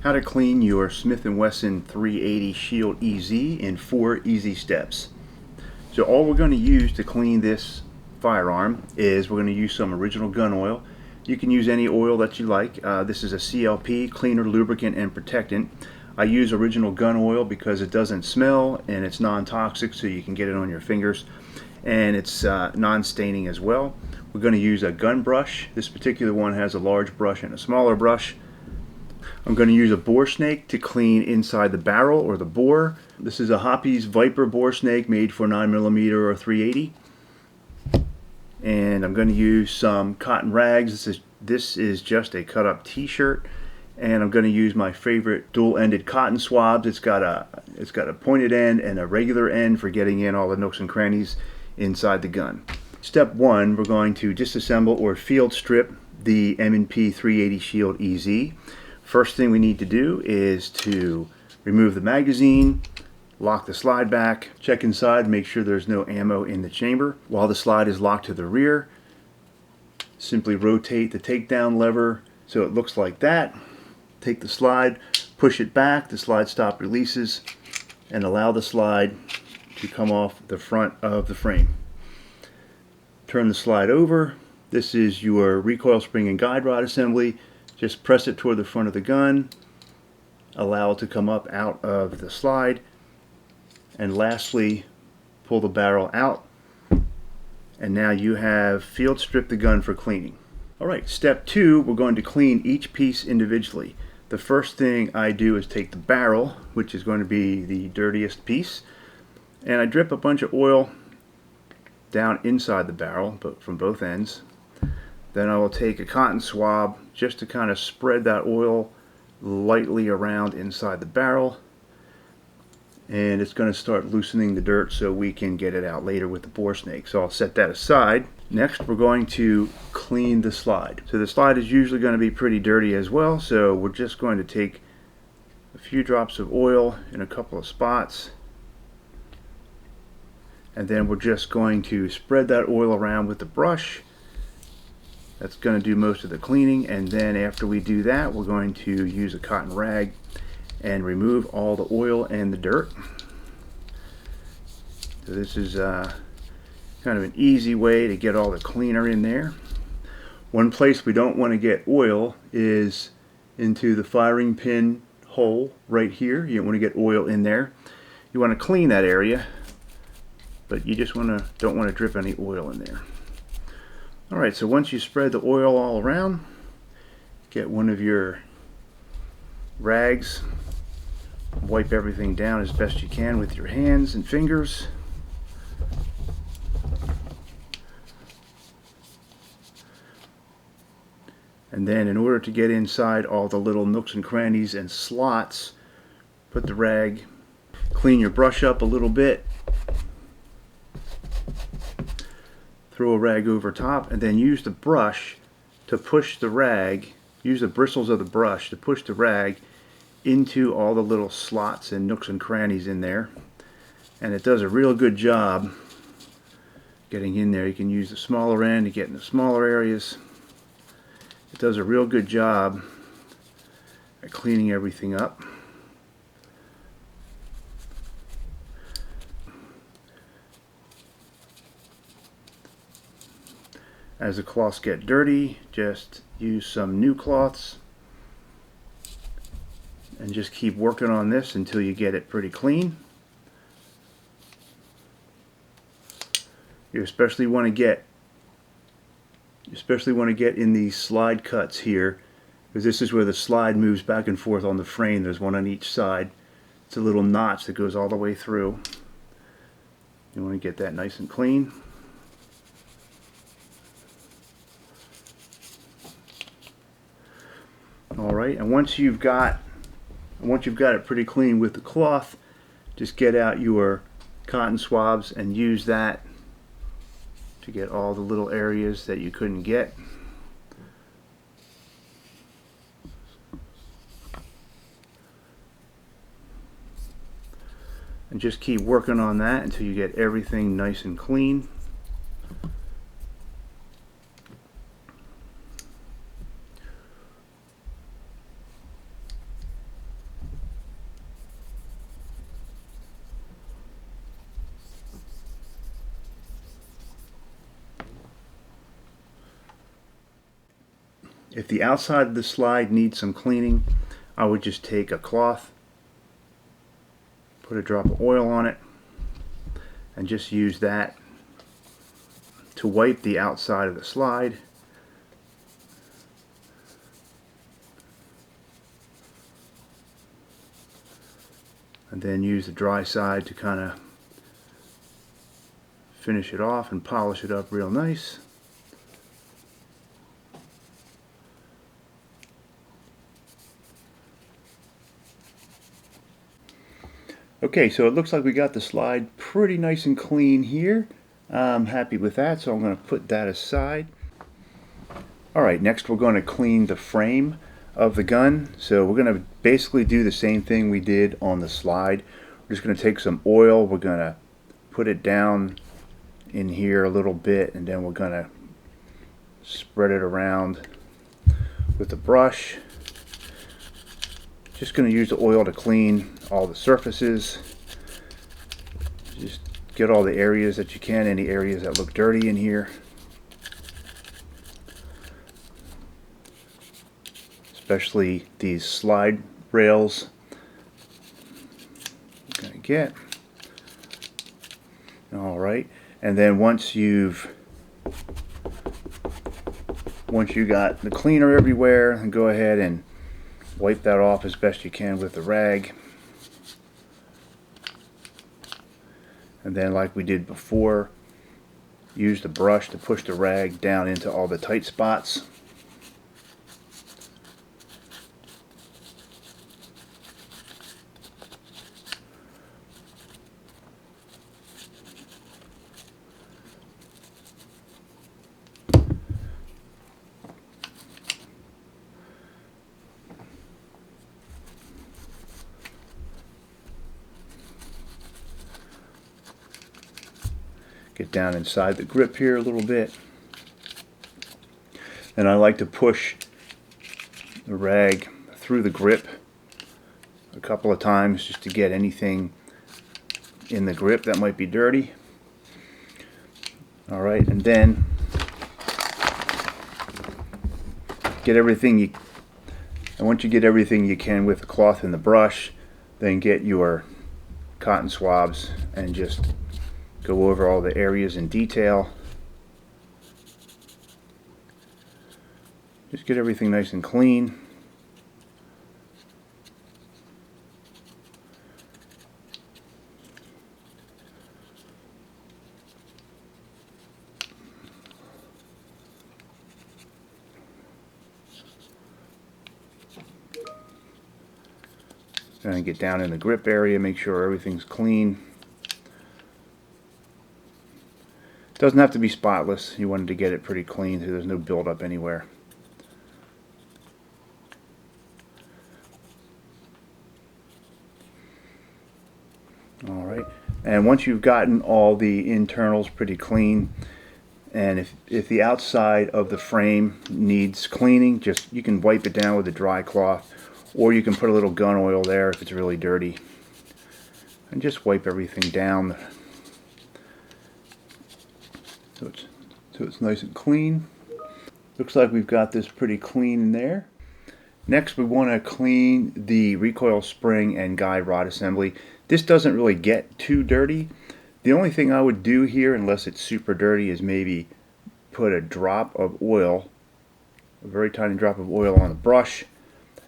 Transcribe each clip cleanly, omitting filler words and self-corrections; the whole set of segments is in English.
How to clean your Smith and Wesson 380 Shield EZ in 4 easy steps. So all we're going to use to clean this firearm is we're going to use some original gun oil. You can use any oil that you like. This is a CLP, cleaner, lubricant, and protectant. I use original gun oil because it doesn't smell and it's non-toxic, so you can get it on your fingers, and it's non-staining as well. We're going to use a gun brush. This particular one has a large brush and a smaller brush. I'm going to use a bore snake to clean inside the barrel or the bore. This is a Hoppe's Viper bore snake made for 9mm or 380. And I'm going to use some cotton rags. This is just a cut up t-shirt. And I'm going to use my favorite dual-ended cotton swabs. It's got a pointed end and a regular end for getting in all the nooks and crannies inside the gun. Step 1, we're going to disassemble or field strip the M&P 380 Shield EZ. First thing we need to do is to remove the magazine, lock the slide back, check inside, make sure there's no ammo in the chamber. While the slide is locked to the rear, simply rotate the takedown lever so it looks like that. Take the slide, push it back, the slide stop releases, and allow the slide to come off the front of the frame. Turn the slide over. This is your recoil spring and guide rod assembly. Just press it toward the front of the gun, allow it to come up out of the slide, and lastly pull the barrel out, and now you have field stripped the gun for cleaning. Alright, step 2, we're going to clean each piece individually. The first thing I do is take the barrel, which is going to be the dirtiest piece, and I drip a bunch of oil down inside the barrel, but from both ends. Then I will take a cotton swab just to kind of spread that oil lightly around inside the barrel, and it's going to start loosening the dirt so we can get it out later with the bore snake. So I'll set that aside. Next, we're going to clean the slide. So the slide is usually going to be pretty dirty as well, so we're just going to take a few drops of oil in a couple of spots, and then we're just going to spread that oil around with the brush. That's going to do most of the cleaning, and then after we do that, we're going to use a cotton rag and remove all the oil and the dirt. So this is kind of an easy way to get all the cleaner in there. One place we don't want to get oil is into the firing pin hole right here. You don't want to get oil in there. You want to clean that area, but you just don't want to drip any oil in there. Alright, so once you spread the oil all around, get one of your rags, wipe everything down as best you can with your hands and fingers. And then in order to get inside all the little nooks and crannies and slots, put the rag, clean your brush up a little bit, throw a rag over top, and then use the brush to push the rag, use the bristles of the brush to push the rag into all the little slots and nooks and crannies in there. And it does a real good job getting in there. You can use the smaller end to get in the smaller areas. It does a real good job at cleaning everything up. As the cloths get dirty, just use some new cloths and just keep working on this until you get it pretty clean. You especially want to get in these slide cuts here, because this is where the slide moves back and forth on the frame. There's one on each side. It's a little notch that goes all the way through. You want to get that nice and clean. Alright, and once you've got it pretty clean with the cloth, just get out your cotton swabs and use that to get all the little areas that you couldn't get. And just keep working on that until you get everything nice and clean. If the outside of the slide needs some cleaning, I would just take a cloth, put a drop of oil on it, and just use that to wipe the outside of the slide. And then use the dry side to kind of finish it off and polish it up real nice. Okay, so it looks like we got the slide pretty nice and clean here. I'm happy with that, so I'm going to put that aside. Alright, next we're going to clean the frame of the gun. So we're going to basically do the same thing we did on the slide. We're just going to take some oil, we're going to put it down in here a little bit, and then we're going to spread it around with a brush. Just going to use the oil to clean all the surfaces. Just get all the areas that you can, any areas that look dirty in here. Especially these slide rails. We're going to get. Alright, and then once you got the cleaner everywhere, and go ahead and wipe that off as best you can with the rag. And then, like we did before, use the brush to push the rag down into all the tight spots. Get down inside the grip here a little bit. And I like to push the rag through the grip a couple of times just to get anything in the grip that might be dirty. Alright, and then once you get everything you can with the cloth and the brush, then get your cotton swabs and just go over all the areas in detail. Just get everything nice and clean. And get down in the grip area, make sure everything's clean. Doesn't have to be spotless. You wanted to get it pretty clean so there's no buildup anywhere. Alright, and once you've gotten all the internals pretty clean, and if the outside of the frame needs cleaning, you can wipe it down with a dry cloth, or you can put a little gun oil there if it's really dirty, and just wipe everything down so it's nice and clean. Looks like we've got this pretty clean in there. Next we want to clean the recoil spring and guide rod assembly. This doesn't really get too dirty. The only thing I would do here, unless it's super dirty, is maybe put a drop of oil, a very tiny drop of oil on the brush,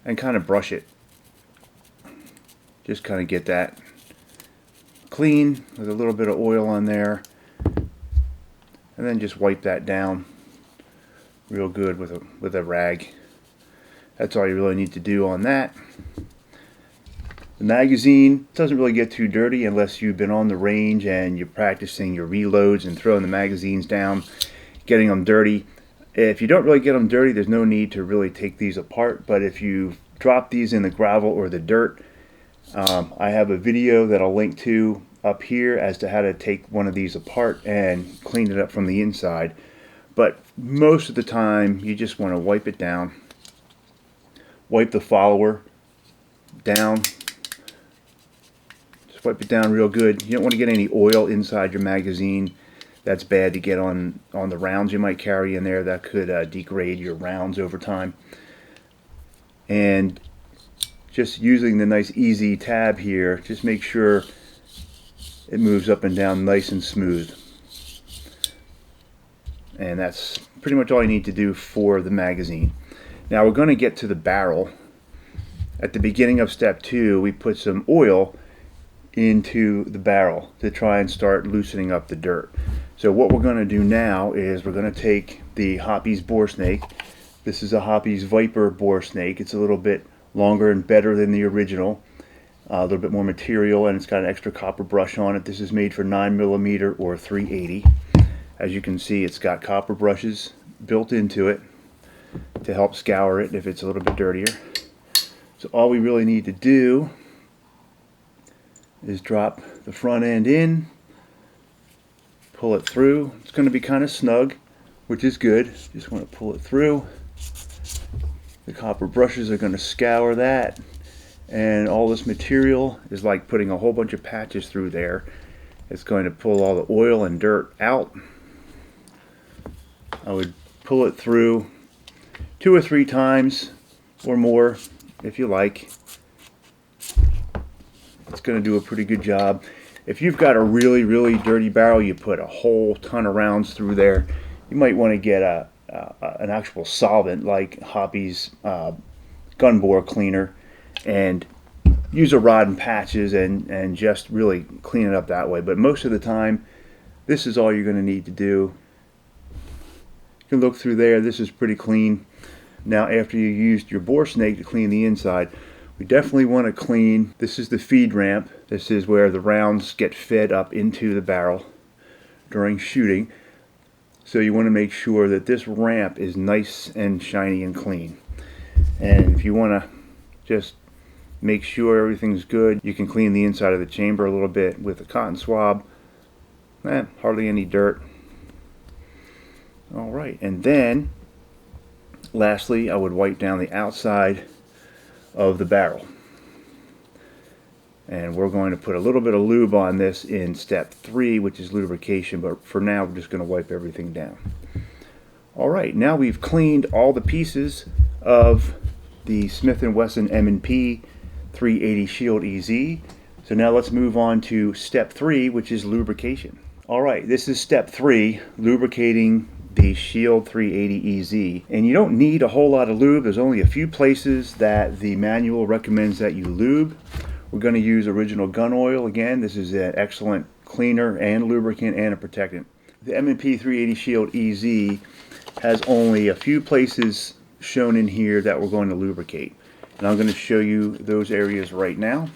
and kind of brush it. Just kind of get that clean with a little bit of oil on there, and then just wipe that down real good with a rag. That's all you really need to do on that. The magazine doesn't really get too dirty unless you've been on the range and you're practicing your reloads and throwing the magazines down, getting them dirty. If you don't really get them dirty, there's no need to really take these apart, but if you drop these in the gravel or the dirt, I have a video that I'll link to up here as to how to take one of these apart and clean it up from the inside. But most of the time you just want to wipe it down, wipe the follower down, just wipe it down real good. You don't want to get any oil inside your magazine. That's bad to get on the rounds you might carry in there. That could degrade your rounds over time. And just using the nice easy tab here, just make sure it moves up and down nice and smooth. And that's pretty much all you need to do for the magazine. Now we're going to get to the barrel. At the beginning of step 2, we put some oil into the barrel to try and start loosening up the dirt. So what we're going to do now is we're going to take the Hoppe's bore snake. This is a Hoppe's Viper bore snake. It's a little bit longer and better than the original. A little bit more material, and it's got an extra copper brush on it. This is made for 9mm or 380. As you can see, it's got copper brushes built into it to help scour it if it's a little bit dirtier. So all we really need to do is drop the front end in, pull it through. It's going to be kind of snug, which is good. Just want to pull it through. The copper brushes are going to scour that, and all this material is like putting a whole bunch of patches through there. It's going to pull all the oil and dirt out. I would pull it through 2 or 3 times or more if you like. It's going to do a pretty good job. If you've got a really, really dirty barrel, you put a whole ton of rounds through there. You might want to get an actual solvent like Hoppe's gun bore cleaner and use a rod and patches and just really clean it up that way. But most of the time, this is all you're going to need to do. You can look through there. This is pretty clean. Now, after you used your bore snake to clean the inside, we definitely want to clean. This is the feed ramp. This is where the rounds get fed up into the barrel during shooting. So you want to make sure that this ramp is nice and shiny and clean. And if you want to just make sure everything's good, you can clean the inside of the chamber a little bit with a cotton swab. Hardly any dirt. Alright, and then lastly, I would wipe down the outside of the barrel. And we're going to put a little bit of lube on this in step 3, which is lubrication, but for now we're just going to wipe everything down. Alright, now we've cleaned all the pieces of the Smith and Wesson M&P 380 Shield EZ. So now let's move on to step 3, which is lubrication. Alright, this is step 3, lubricating the Shield 380 EZ. And you don't need a whole lot of lube. There's only a few places that the manual recommends that you lube. We're going to use original gun oil. Again, this is an excellent cleaner and lubricant and a protectant. The M&P 380 Shield EZ has only a few places shown in here that we're going to lubricate. And I'm going to show you those areas right now.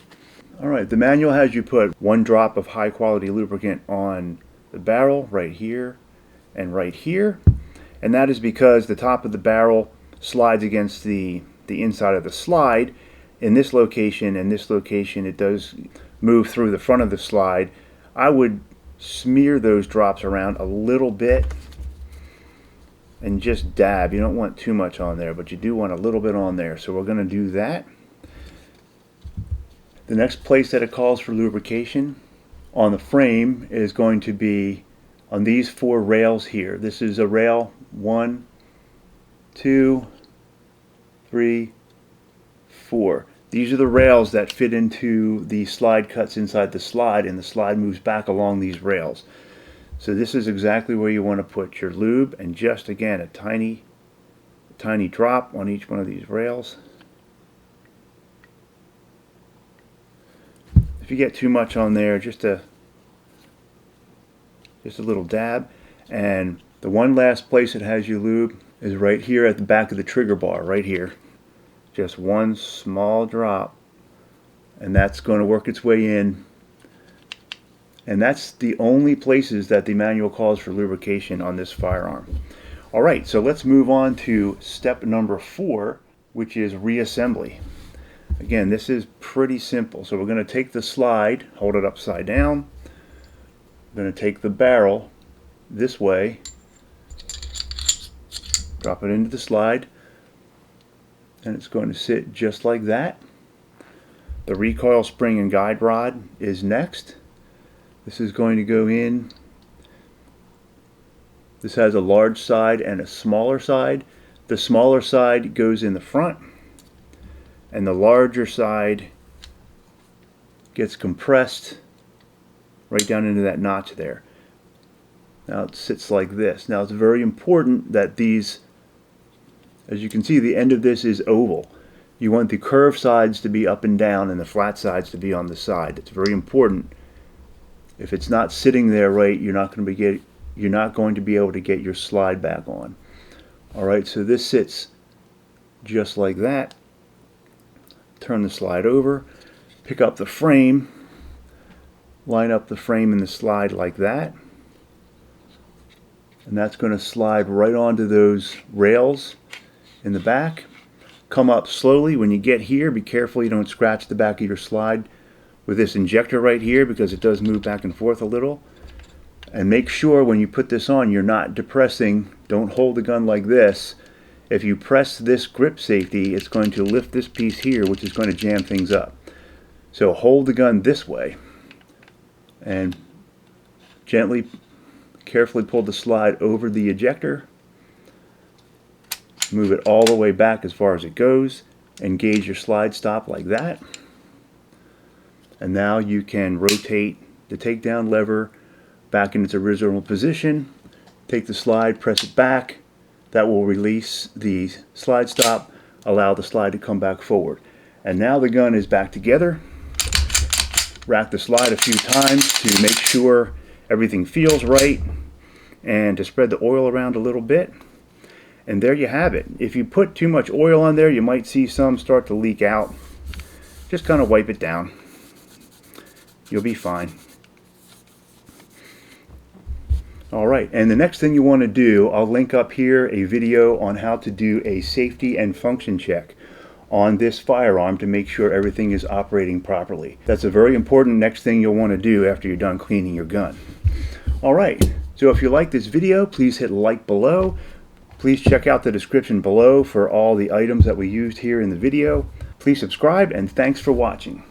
Alright, the manual has you put 1 drop of high quality lubricant on the barrel right here and right here, and that is because the top of the barrel slides against the inside of the slide. In this location and this location, it does move through the front of the slide. I would smear those drops around a little bit and just dab. You don't want too much on there, but you do want a little bit on there, so we're going to do that. The next place that it calls for lubrication on the frame is going to be on these 4 rails here. This is a rail 1, 2, 3, 4. These are the rails that fit into the slide cuts inside the slide, and the slide moves back along these rails. So this is exactly where you want to put your lube, and just again a tiny drop on each one of these rails. If you get too much on there, just a little dab. And the one last place it has you lube is right here at the back of the trigger bar, right here. Just 1 small drop, and that's going to work its way in. And that's the only places that the manual calls for lubrication on this firearm. Alright, so let's move on to step number 4, which is reassembly. Again, this is pretty simple. So we're going to take the slide, hold it upside down. I'm going to take the barrel this way, drop it into the slide, and it's going to sit just like that. The recoil spring and guide rod is next. This is going to go in This has a large side and a smaller side. The smaller side goes in the front, and the larger side gets compressed right down into that notch there. Now it sits like this. Now it's very important that these, as you can see, the end of this is oval. You want the curved sides to be up and down and the flat sides to be on the side. It's very important. If it's not sitting there right, you're not going to be able to get your slide back on. Alright, so this sits just like that. Turn the slide over, pick up the frame, line up the frame and the slide like that, and that's going to slide right onto those rails in the back. Come up slowly. When you get here, be careful you don't scratch the back of your slide with this injector right here, because it does move back and forth a little. And make sure when you put this on, you're not depressing. Don't hold the gun like this. If you press this grip safety, it's going to lift this piece here, which is going to jam things up. So hold the gun this way and gently, carefully pull the slide over the ejector. Move it all the way back as far as it goes. Engage your slide stop like that. And now you can rotate the takedown lever back in its original position. Take the slide, press it back. That will release the slide stop, allow the slide to come back forward. And now the gun is back together. Rack the slide a few times to make sure everything feels right and to spread the oil around a little bit. And there you have it. If you put too much oil on there, you might see some start to leak out. Just kind of wipe it down. You'll be fine. Alright, and the next thing you want to do, I'll link up here a video on how to do a safety and function check on this firearm to make sure everything is operating properly. That's a very important next thing you'll want to do after you're done cleaning your gun. Alright, so if you like this video, please hit like below. Please check out the description below for all the items that we used here in the video. Please subscribe, and thanks for watching.